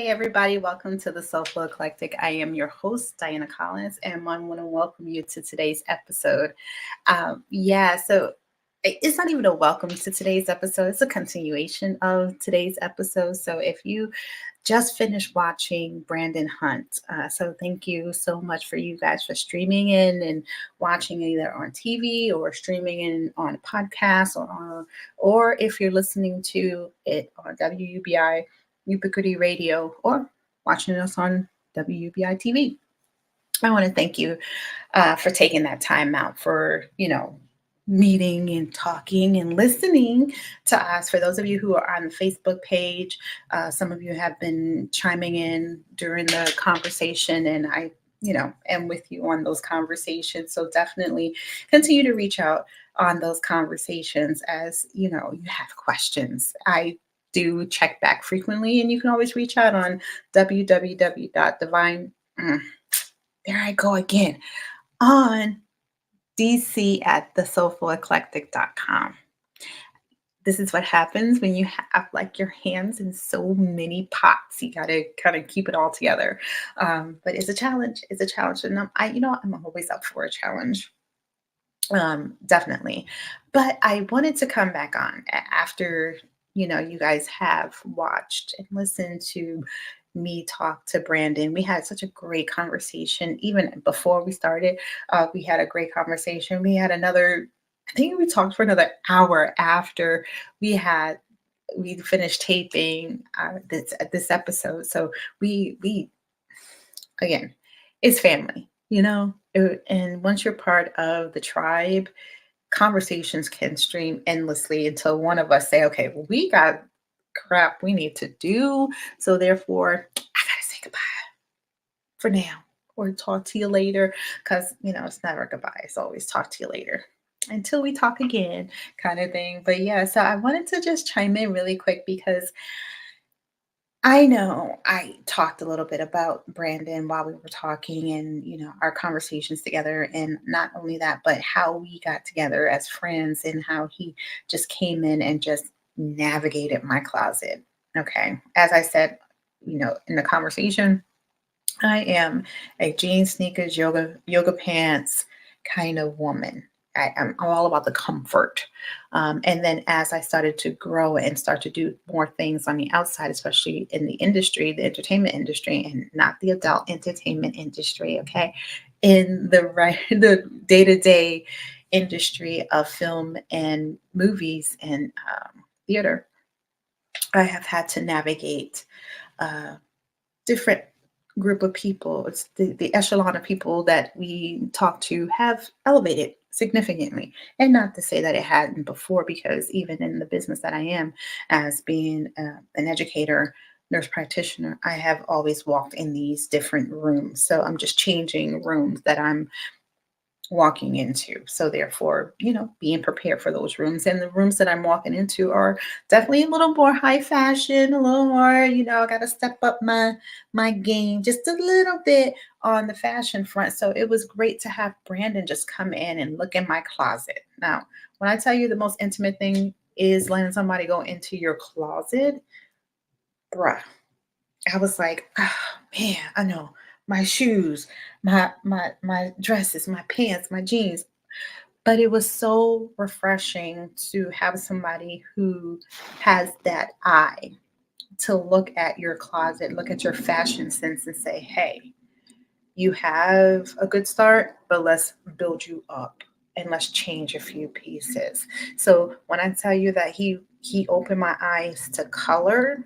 Hey, everybody, welcome to the Soulful Eclectic. I am your host, Diana Collins, and I want to welcome you to today's episode. It's not even a welcome to today's episode, it's a continuation of today's episode. So if you just finished watching Brandon Hunt, so thank you so much for you guys for streaming in and watching either on TV or streaming in on a podcast or if you're listening to it on WUBI Ubiquity Radio or watching us on WUBI TV. I want to thank you for taking that time out for, meeting and talking and listening to us. For those of you who are on the Facebook page, some of you have been chiming in during the conversation, and am with you on those conversations. So definitely continue to reach out on those conversations as you have questions. I do check back frequently, and you can always reach out on www.divine. There I go again on DC at thesoulfuleclectic.com. This is what happens when you have like your hands in so many pots. You got to kind of keep it all together. But it's a challenge. It's a challenge. And I'm always up for a challenge. Definitely. But I wanted to come back on after, you guys have watched and listened to me talk to Brandon. We had such a great conversation. Even before we started, we had a great conversation. I think we talked for another hour after we finished taping this episode. So we again, it's family, and once you're part of the tribe, conversations can stream endlessly until one of us say, okay, well, we got crap we need to do. So therefore, I gotta say goodbye for now or talk to you later. Cause it's never goodbye. It's always talk to you later until we talk again kind of thing. But yeah, so I wanted to just chime in really quick because I know I talked a little bit about Brandon while we were talking and, our conversations together. And not only that, but how we got together as friends and how he just came in and just navigated my closet. Okay. As I said, in the conversation, I am a jeans, sneakers, yoga pants kind of woman. I'm all about the comfort. And then as I started to grow and start to do more things on the outside, especially in the industry, the entertainment industry, and not the adult entertainment industry, okay, in the day-to-day industry of film and movies and theater, I have had to navigate different group of people. It's the echelon of people that we talk to have elevated significantly. And not to say that it hadn't before, because even in the business that I am as being an educator, nurse practitioner, I have always walked in these different rooms. So I'm just changing rooms that I'm walking into. So therefore, being prepared for those rooms. And the rooms that I'm walking into are definitely a little more high fashion, a little more, I got to step up my game just a little bit on the fashion front. So it was great to have Brandon just come in and look in my closet. Now, when I tell you the most intimate thing is letting somebody go into your closet, bruh, I was like, oh man, I know my shoes, my dresses, my pants, my jeans. But it was so refreshing to have somebody who has that eye to look at your closet, look at your fashion sense and say, hey, you have a good start, but let's build you up and let's change a few pieces. So when I tell you that he opened my eyes to color,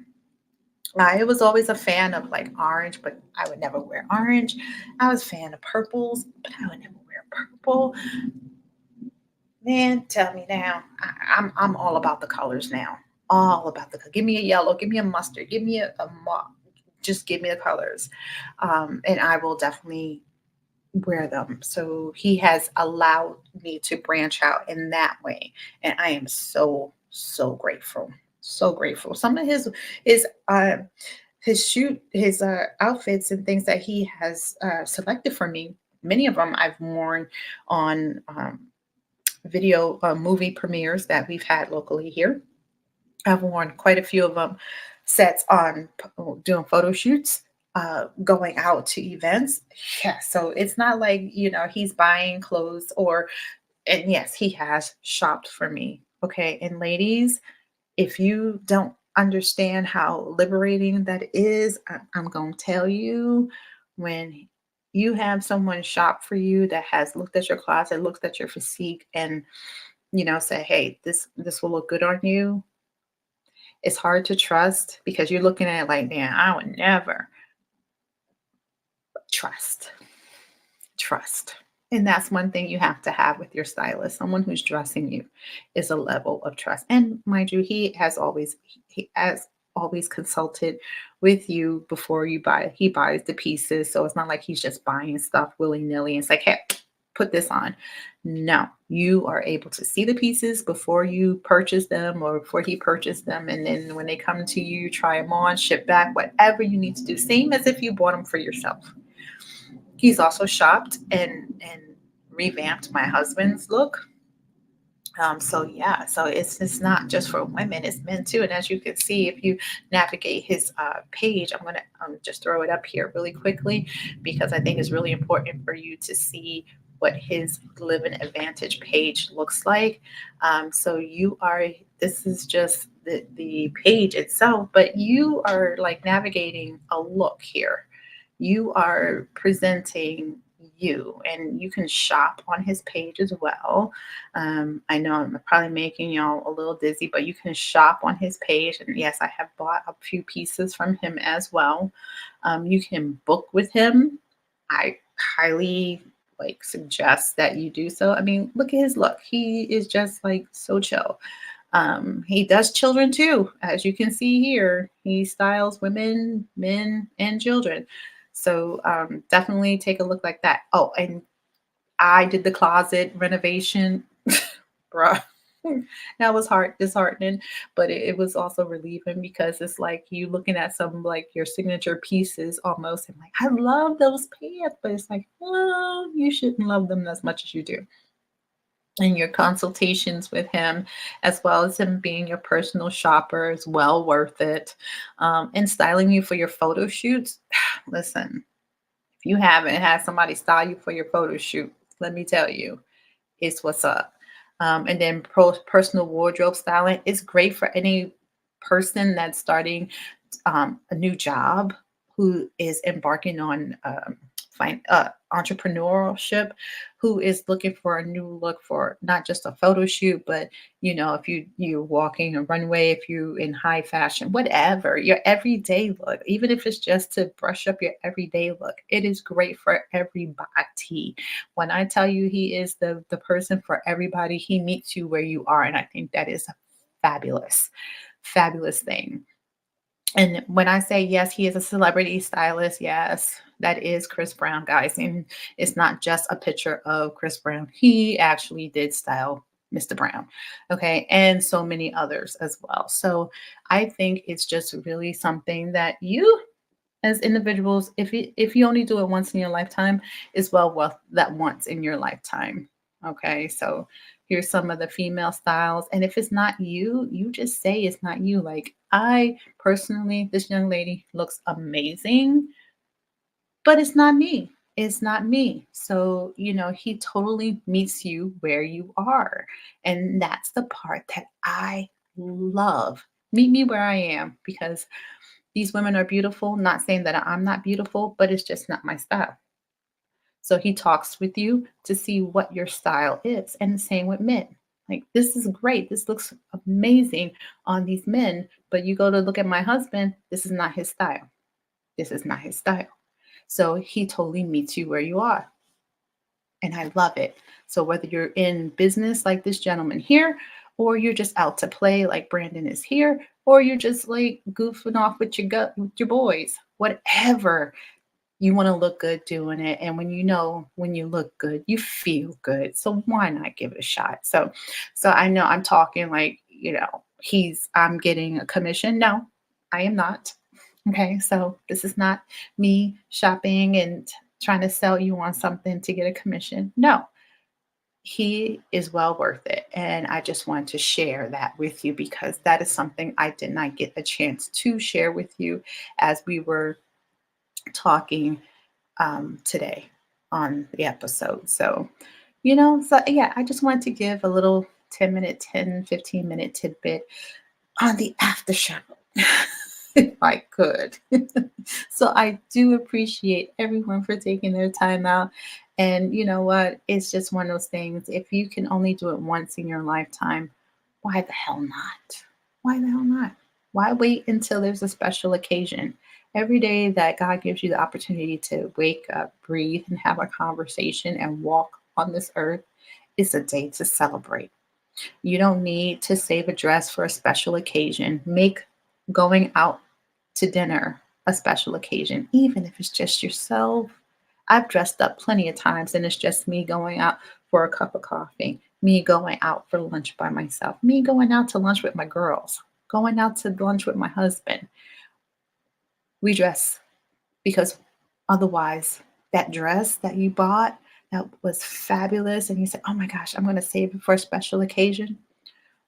I was always a fan of like orange, but I would never wear orange. I was a fan of purples, but I would never wear purple. Man, tell me now. I'm all about the colors now. All about the give me a yellow, give me a mustard, give me a mauve. Just give me the colors, and I will definitely wear them. So he has allowed me to branch out in that way, and I am so grateful. So grateful. Some of his outfits and things that he has selected for me. Many of them I've worn on video movie premieres that we've had locally here. I've worn quite a few of them sets on doing photo shoots, going out to events. Yeah, so it's not like, he's buying clothes or, and yes, he has shopped for me. Okay. And ladies, if you don't understand how liberating that is, I'm going to tell you, when you have someone shop for you that has looked at your closet, looked at your physique, and say, hey, this will look good on you. It's hard to trust because you're looking at it like, man, I would never trust. Trust. And that's one thing you have to have with your stylist. Someone who's dressing you is a level of trust. And mind you, he has always consulted with you before you buy. He buys the pieces. So it's not like he's just buying stuff willy-nilly. It's like, hey, put this on. No, you are able to see the pieces before you purchase them or before he purchased them. And then when they come to you, try them on, ship back, whatever you need to do. Same as if you bought them for yourself. He's also shopped and revamped my husband's look. So yeah, so it's not just for women, it's men too. And as you can see, if you navigate his page, I'm gonna just throw it up here really quickly because I think it's really important for you to see what his Live in Advantage page looks like. So this is just the page itself, but you are like navigating a look here. You are presenting you, and you can shop on his page as well. I know I'm probably making y'all a little dizzy, but you can shop on his page. And yes, I have bought a few pieces from him as well. You can book with him. I highly like suggest that you do so. I mean, look at his look. He is just like so chill. He does children too, as you can see here. He styles women, men, and children. So definitely take a look like that. Oh, and I did the closet renovation, bruh. That was disheartening, but it was also relieving because it's like you looking at some like your signature pieces almost, and like I love those pants, but it's like, well, you shouldn't love them as much as you do. And your consultations with him, as well as him being your personal shopper, is well worth it. And styling you for your photo shoots. Listen, if you haven't had somebody style you for your photo shoot, let me tell you, it's what's up. And then personal wardrobe styling is great for any person that's starting a new job, who is embarking on entrepreneurship, who is looking for a new look for not just a photo shoot, but if you're walking a runway, if you in high fashion, whatever, your everyday look, even if it's just to brush up your everyday look, it is great for everybody. When I tell you he is the person for everybody, he meets you where you are, and I think that is a fabulous, fabulous thing. And when I say yes, he is a celebrity stylist, yes, that is Chris Brown, guys. And it's not just a picture of Chris Brown. He actually did style Mr. Brown. Okay. And so many others as well. So I think it's just really something that you as individuals, if you only do it once in your lifetime, is well worth that once in your lifetime. Okay, so here's some of the female styles, and if it's not you, you just say it's not you. Like I personally, this young lady looks amazing, but it's not me. It's not me. So, he totally meets you where you are. And that's the part that I love. Meet me where I am, because these women are beautiful. Not saying that I'm not beautiful, but it's just not my style. So he talks with you to see what your style is. And the same with men. Like, this is great. This looks amazing on these men. But you go to look at my husband, this is not his style. This is not his style. So he totally meets you where you are. And I love it. So whether you're in business like this gentleman here, or you're just out to play like Brandon is here, or you're just like goofing off with with your boys, whatever, you want to look good doing it. And when you look good, you feel good. So why not give it a shot? So I know I'm talking like, I'm getting a commission. No, I am not. Okay, so this is not me shopping and trying to sell you on something to get a commission. No, he is well worth it. And I just want to share that with you because that is something I did not get a chance to share with you as we were talking today on the episode. So, so yeah, I just wanted to give a little 10-minute, 10-15 minute tidbit on the after show if I could. So I do appreciate everyone for taking their time out. And you know what? It's just one of those things. If you can only do it once in your lifetime, why the hell not? Why the hell not? Why wait until there's a special occasion? Every day that God gives you the opportunity to wake up, breathe, and have a conversation and walk on this earth is a day to celebrate. You don't need to save a dress for a special occasion. Make going out to dinner a special occasion, even if it's just yourself. I've dressed up plenty of times and it's just me going out for a cup of coffee, me going out for lunch by myself, me going out to lunch with my girls, going out to lunch with my husband. We dress because otherwise, that dress that you bought that was fabulous, and you said, oh my gosh, I'm going to save it for a special occasion.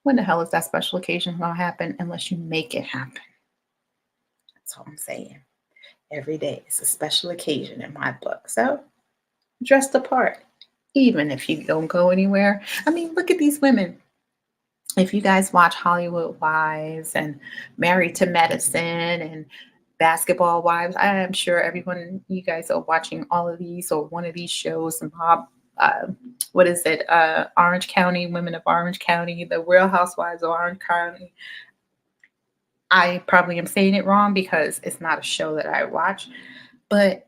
When the hell is that special occasion going to happen unless you make it happen? That's all I'm saying. Every day is a special occasion in my book. So dress the part, even if you don't go anywhere. I mean, look at these women. If you guys watch Hollywood Wives and Married to Medicine and Basketball Wives, I am sure everyone, you guys are watching all of these or one of these shows. Mob, what is it? Orange County, Women of Orange County, The Real Housewives of Orange County. I probably am saying it wrong because it's not a show that I watch, but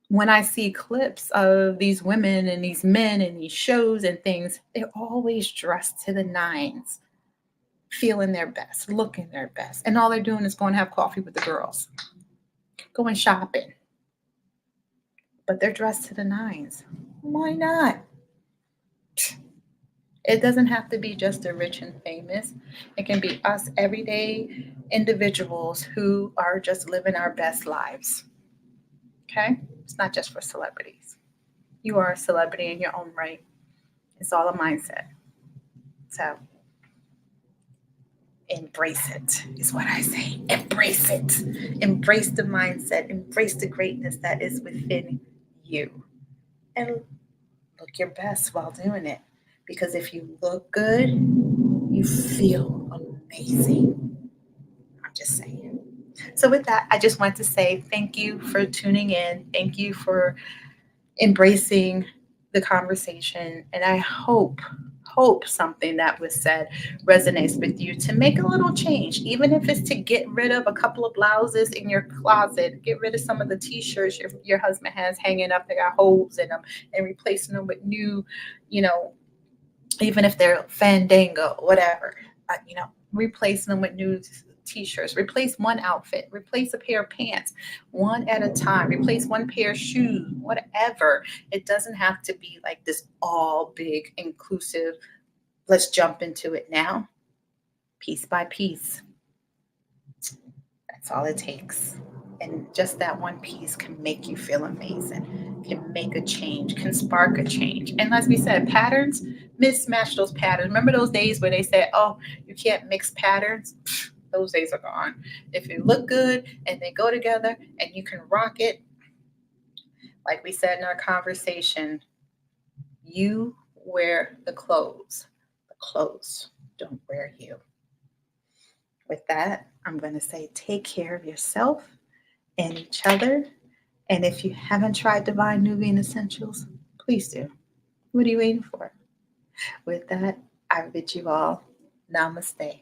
when I see clips of these women and these men and these shows and things, they're always dressed to the nines, feeling their best, looking their best. And all they're doing is going to have coffee with the girls, going shopping. But they're dressed to the nines. Why not? It doesn't have to be just the rich and famous. It can be us everyday individuals who are just living our best lives. Okay? It's not just for celebrities. You are a celebrity in your own right. It's all a mindset. So embrace it, is what I say. Embrace it. Embrace the mindset. Embrace the greatness that is within you. And look your best while doing it. Because if you look good, you feel amazing. I'm just saying. So, with that, I just want to say thank you for tuning in. Thank you for embracing the conversation. And I hope something that was said resonates with you to make a little change, even if it's to get rid of a couple of blouses in your closet, get rid of some of the t-shirts your husband has hanging up that got holes in them and replacing them with new, you know, even if they're Fandango, whatever, replacing them with new t-shirts. Replace one outfit, replace a pair of pants, one at a time, replace one pair of shoes, whatever. It doesn't have to be like this all big inclusive. Let's jump into it now, piece by piece. That's all it takes. And just that one piece can make you feel amazing, can make a change, can spark a change. And as we said, patterns, mismatch those patterns. Remember those days where they said, oh, you can't mix patterns? Those days are gone. If you look good and they go together and you can rock it, like we said in our conversation, you wear the clothes don't wear you. With that, I'm going to say take care of yourself and each other. And if you haven't tried Divine Nubian Essentials, please do. What are you waiting for? With that, I bid you all namaste.